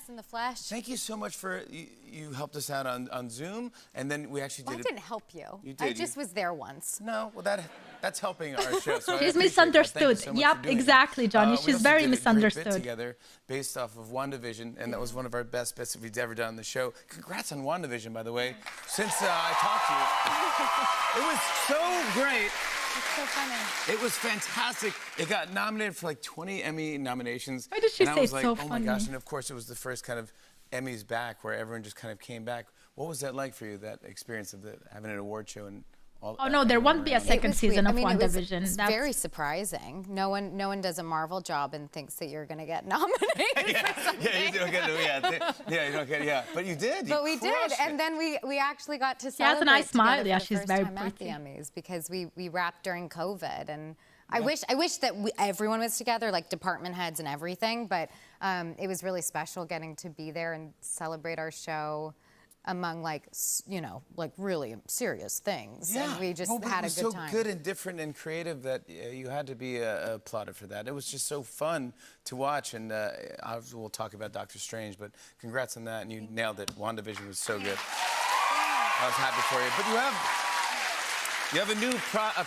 in the flesh. Thank you so much for, you helped us out on Zoom, and then we actually did I didn't help you. You did. I just was there once. No, well, that's helping our show. So She's misunderstood. So yep, exactly, Johnny. She's very misunderstood. We also did a great bit together based off of WandaVision, and that was one of our best bits that we've ever done on the show. Congrats on WandaVision, by the way. Since I talked to you, it was so great. It's so funny. It was fantastic. It got nominated for like 20 Emmy nominations. Why did she and say I was it's like, so oh funny? my gosh, and of course it was the first kind of Emmys back where everyone just kind of came back. What was that like for you, that experience of having an award show and all? Oh no, there won't be a second season of WandaVision. It's very surprising. No one does a Marvel job and thinks that you're going to get nominated for something. You don't get you don't get but you did. But we did, and then we actually got to celebrate. She has a nice smile. Yeah, she's very pretty. At the pretty. Emmys because we wrapped during COVID, and I wish that everyone was together, like department heads and everything. But it was really special getting to be there and celebrate our show among like really serious things. Yeah, and we just had a good time. It was so good and different and creative that you had to be applauded for that. It was just so fun to watch, and we'll talk about Doctor Strange, but congrats on that, and you nailed it. WandaVision was so good. I was happy for you. But you have a new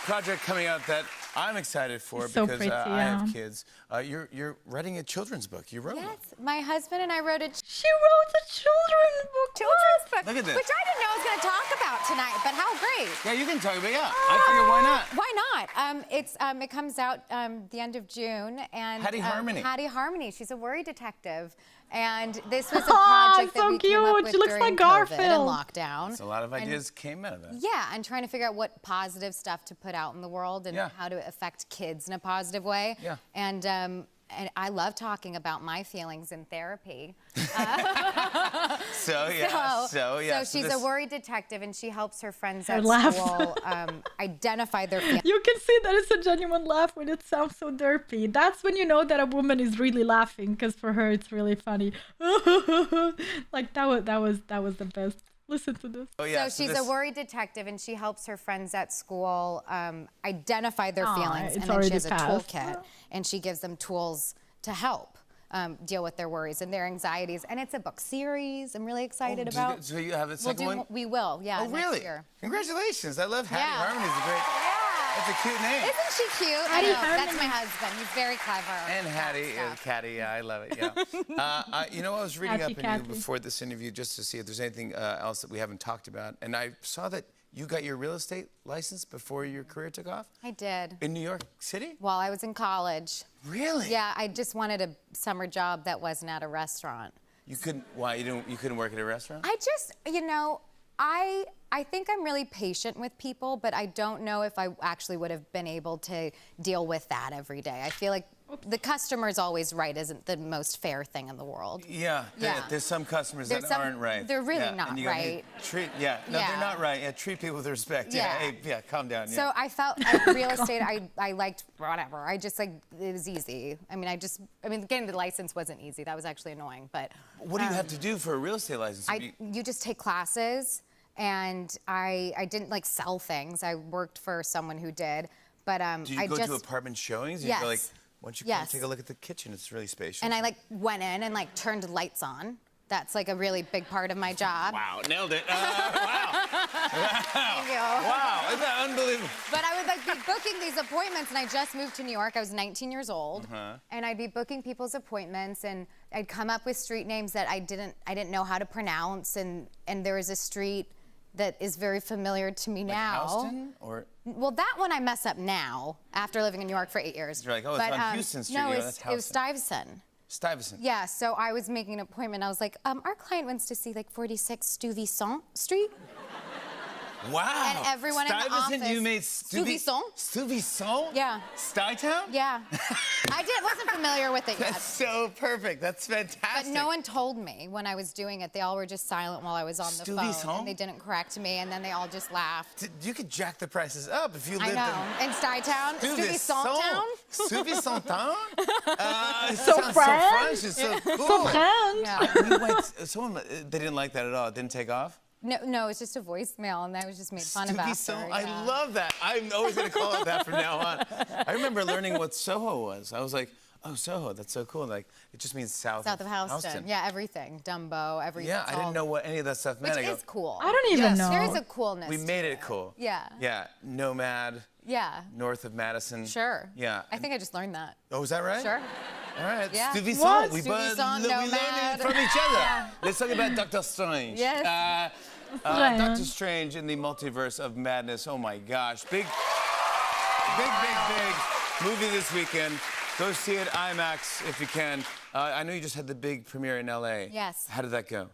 project coming out that I'm excited for because I have kids. You're writing a children's book. You wrote one. Yes, my husband and I wrote a She wrote a children's book. Look at this. which I didn't know I was going to talk about tonight, but how great. Yeah, you can talk about I figure why not? Why not? It comes out the end of June, and Hattie Harmony. Hattie Harmony, she's a worry detective, and this was a project that we came up with She looks during like COVID and Garfield. lockdown. So a lot of ideas came out of that. Yeah, and trying to figure out what positive stuff to put out in the world and how to affect kids in a positive way. Yeah. And I love talking about my feelings in therapy. So she's a worried detective, and she helps her friends at laugh. school identify their feelings. You can see that it's a genuine laugh when it sounds so derpy. That's when you know that a woman is really laughing, because for her it's really funny. Like that was the best. Listen to this. Oh, yeah, so she's a worried detective, and she helps her friends at school identify their feelings, and then she has a toolkit, and she gives them tools to help deal with their worries and their anxieties. And it's a book series. I'm really excited about. So you have a second one? We will, yeah. Oh, really? Next year. Congratulations! I love Hattie Harmony's a great. That's a cute name. Isn't she cute? I know. That's my husband. He's very clever. And Hattie, Catty, yeah, I love it. Yeah. You know, I was reading up on you before this interview just to see if there's anything else that we haven't talked about, and I saw that you got your real estate license before your career took off. I did. In New York City? While I was in college. Really? Yeah, I just wanted a summer job that wasn't at a restaurant. You couldn't? Why you couldn't work at a restaurant? I just, I think I'm really patient with people, but I don't know if I actually would have been able to deal with that every day. I feel like the customer's always right isn't the most fair thing in the world. Yeah. There's some customers that aren't right. They're really not right. They're not right. Yeah, treat people with respect. Yeah. Hey, calm down. Yeah. So I felt real estate, I liked whatever. I just it was easy. I mean, getting the license wasn't easy. That was actually annoying, but. What do you have to do for a real estate license? You just take classes. And I didn't sell things. I worked for someone who did, but Did you go to apartment showings? Yes. You go why don't you come take a look at the kitchen? It's really spacious. And I went in and turned lights on. That's a really big part of my job. Wow, nailed it. Wow. Thank you. Wow, isn't that unbelievable? But I would be booking these appointments, and I just moved to New York. I was 19 years old, and I'd be booking people's appointments, and I'd come up with street names that I didn't know how to pronounce, and there was a street that is very familiar to me now. Houston? Well, that one I mess up now after living in New York for 8 years. You're like, oh, it's on Houston Street. No, that's it was Stuyvesant. Stuyvesant. Yeah, so I was making an appointment. I was like, our client wants to see 46 Stuyvesant Street. Wow. And everyone in the office. Stuyvesant, you made Stuyvesant. Stuyvesant? Yeah. Stuytown? Yeah. Wasn't familiar with it yet. That's so perfect. That's fantastic. But no one told me when I was doing it. They all were just silent while I was on the phone. And they didn't correct me, and then they all just laughed. You could jack the prices up if you lived in Stuytown. Stuyvesant Town? Stuyvesant Town? So French. It's so cool. So French. Yeah. They didn't like that at all. It didn't take off? No, it's just a voicemail, and I was just made fun of after. Yeah. I love that. I'm always going to call it that from now on. I remember learning what Soho was. I was like, Oh, Soho. That's so cool. Like, it just means south South of Houston. Yeah, everything. Dumbo, everything. Yeah, I didn't know what any of that stuff meant. Which is cool. I don't even know. There's a coolness. We to made it cool. Yeah. Yeah. Nomad. Yeah. North of Madison. Sure. Yeah. I think I just learned that. Oh, is that right? Sure. All right. Yeah. Stuyvesant. What? We Stuyvesant, we learned Nomad. it from each other. Yeah. Let's talk about Doctor Strange. Yes. Doctor Strange in the Multiverse of Madness. Oh my gosh. Big movie this weekend. Go see it IMAX if you can. I know you just had the big premiere in LA. Yes. How did that go?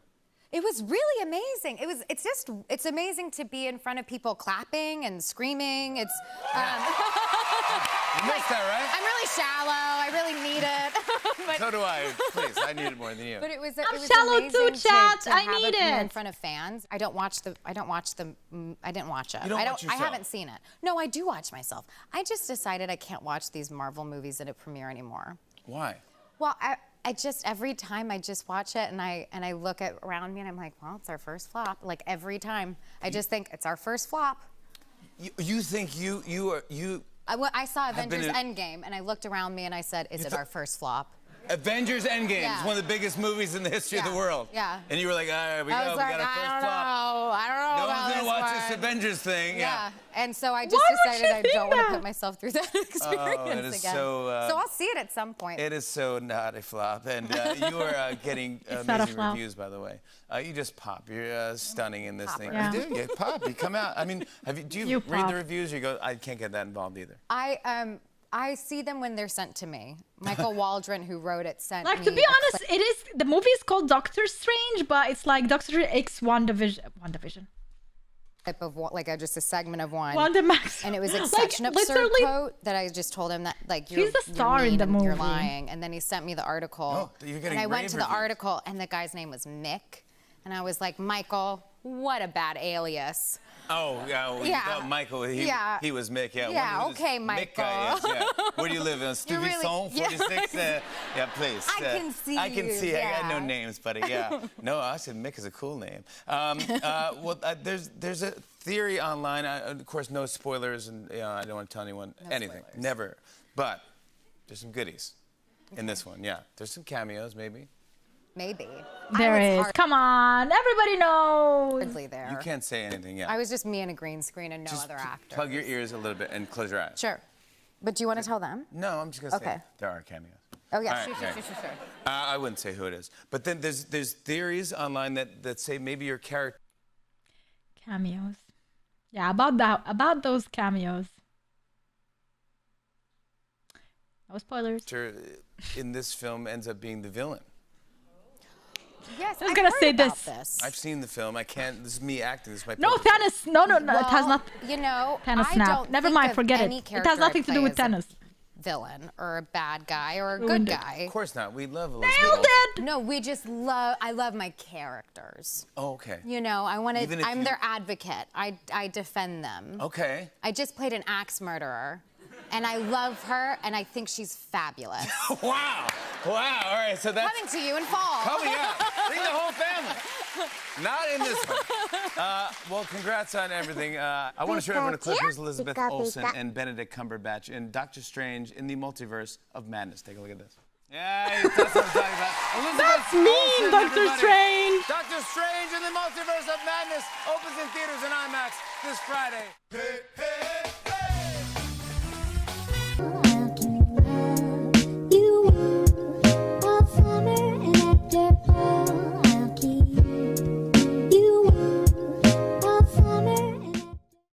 It was really amazing. It's amazing to be in front of people clapping and screaming. It's You missed that, right? I'm really shallow. I really need it. But, So do I. Please, I need it more than you. but it was I'm was shallow amazing too, chat. to I have need it premiere in it. front of fans. I didn't watch it. You don't watch I yourself? haven't seen it. No, I do watch myself. I just decided I can't watch these Marvel movies at a premiere anymore. Why? Well, I just every time I just watch it and I look at around me and I'm like, well, it's our first flop. Like every time, I just think it's our first flop. You think you I saw been Avengers in- Endgame and I looked around me and I said, is it our first flop? Avengers Endgame Yeah. is one of the biggest movies in the history of the world. Yeah. And you were like, all right, we I go. was We like, got our first I don't flop. know. I don't know No about one's gonna this watch one. this Avengers thing. Yeah. And so I just Why would decided you I think don't want to that? put myself through that experience it is again. so, I'll see it at some point. It is so not a flop, and you are getting It's not a amazing flop. reviews, by the way. You just pop. You're stunning in this thing. Yeah. You do. You pop. You come out. I mean, do you You read pop. the reviews? Or you go, I can't get that involved either. I see them when they're sent to me. Michael Waldron, who wrote it, sent me. Like, to be honest, it is the movie is called Doctor Strange, but it's like Doctor X WandaVision. Clip of just a segment of one. Wanda Max. And it was a Like, such an absurd literally- quote that I just told him that you're, He's the you're star in mean the and You're movie. lying. And then he sent me the article. Oh, you're getting and I went rave to the reviews. article and the guy's name was Mick. And I was like, Michael, what a bad alias. Oh, yeah. Well, Yeah. You thought Michael, Yeah. he was Mick. Yeah. Yeah, Wonder who this okay, Mick guy is, yeah. Where do you live? In You're really- Stuyvesant, yeah. 46? Yeah, please. I can see I can you, see. I got no yeah. names, buddy. Yeah. No, I said Mick is a cool name. There's a theory online. Of course, no spoilers, and I don't want to tell anyone anything. spoilers. Never. But there's some goodies in this one. Yeah. There's some cameos, maybe. Maybe. There I is. was Come on, everybody knows. hardly there. You can't say anything yet. I was just me and a green screen and no Just other actor. plug your ears a little bit and close your eyes. Sure. But do you want to tell them? No, I'm just gonna say Okay. there are cameos. Oh, yeah. All right, Sure. okay. I wouldn't say who it is, but then there's theories online that say maybe your character Cameos. Yeah, about those cameos. No spoilers. in this film ends up being the villain. Yes, I was I've gonna heard say about this. I've seen the film. I can't. This is me acting. This is my. No, poker face. tennis. No, it has Well, not. You know, Tennis I snap. don't Never think mind, of forget it. any It has character I nothing to do play with as a tennis. Villain or a bad guy or a Ruined good it. guy. Of course not. We love Elizabeth. Nailed Olsen. it. No, we just love. I love my characters. Oh, okay. You know, I want Even to. if I'm you- their advocate. I defend them. Okay. I just played an axe murderer, and I love her, and I think she's fabulous. Wow. Wow. All right. So that's Coming to you in fall. coming up. Bring the whole family. Not in this one. Well, congrats on everything. I want to show everyone a clip. Here's Elizabeth Olsen and Benedict Cumberbatch in Doctor Strange in the Multiverse of Madness. Take a look at this. Yeah, that's what I'm talking about. Elizabeth That's me, Olsen, Doctor everybody. Strange. Doctor Strange in the Multiverse of Madness opens in theaters and IMAX this Friday. Hey, hey.